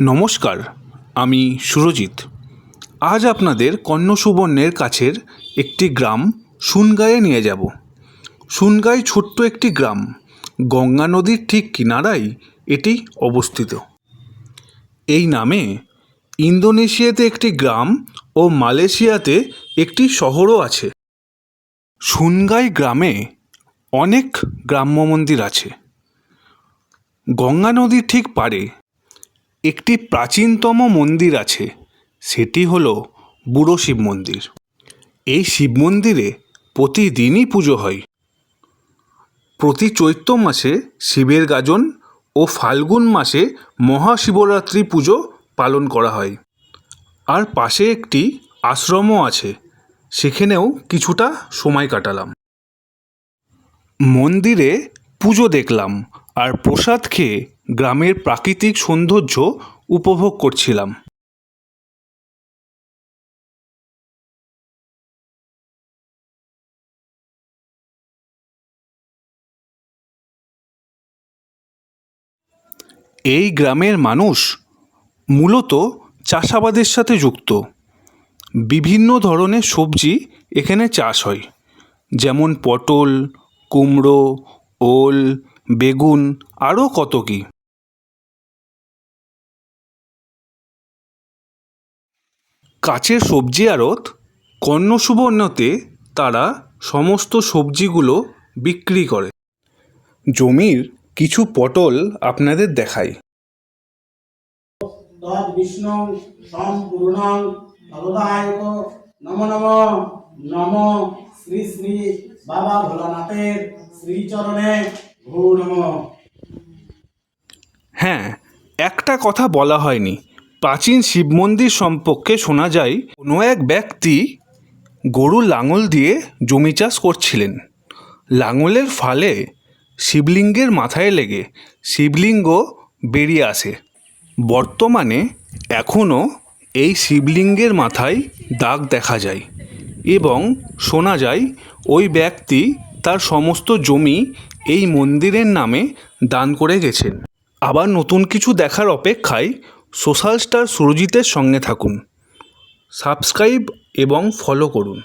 নমস্কার, আমি সুরজিৎ। আজ আপনাদের কর্ণসুবর্ণের কাছের একটি গ্রাম সুনগাঁয়ে নিয়ে যাব। সুনগাঁই ছোট্ট একটি গ্রাম, গঙ্গা নদীর ঠিক কিনারায় এটি অবস্থিত। এই নামে ইন্দোনেশিয়াতে একটি গ্রাম ও মালয়েশিয়াতে একটি শহরও আছে। সুনগাঁই গ্রামে অনেক গ্রাম্য মন্দির আছে। গঙ্গা নদীর ঠিক পাড়ে একটি প্রাচীনতম মন্দির আছে, সেটি হলো বুড়ো শিব মন্দির। এই শিব মন্দিরে প্রতিদিনই পুজো হয়। প্রতি চৈত্র মাসে শিবের গাজন ও ফাল্গুন মাসে মহাশিবরাত্রি পুজো পালন করা হয়। আর পাশে একটি আশ্রমও আছে, সেখানেও কিছুটা সময় কাটালাম। মন্দিরে পুজো দেখলাম আর প্রসাদ খেয়ে গ্রামের প্রাকৃতিক সৌন্দর্য উপভোগ করছিলাম। এই গ্রামের মানুষ মূলত চাষাবাদের সাথে যুক্ত। বিভিন্ন ধরনের সবজি এখানে চাষ হয়, যেমন পটল, কুমড়ো, ওল, বেগুন, আরও কত কী। কাছের সবজি আড়ত কর্ণসুবর্ণতে তারা সমস্ত সবজিগুলো বিক্রি করে। জমির কিছু পটল আপনাদের দেখাই। বিষ্ণু সম্পূর্ণং ভগবায়ক নমো নমো নমো শ্রী শ্রী বাবা ভোলানাথের শ্রীচরণে ভূ নমো। হ্যাঁ, একটা কথা বলা হয়নি। প্রাচীন শিব মন্দির সম্পর্কে শোনা যায়, কোনো এক ব্যক্তি গরু লাঙল দিয়ে জমি চাষ করছিলেন। লাঙলের ফালে শিবলিঙ্গের মাথায় লেগে শিবলিঙ্গ বেরিয়ে আসে। বর্তমানে এখনও এই শিবলিঙ্গের মাথায় দাগ দেখা যায় এবং শোনা যায় ওই ব্যক্তি তার সমস্ত জমি এই মন্দিরের নামে দান করে গেছেন। আবার নতুন কিছু দেখার অপেক্ষায় সোশ্যাল স্টার সুরজিতের সঙ্গে থাকুন। সাবস্ক্রাইব এবং ফলো করুন।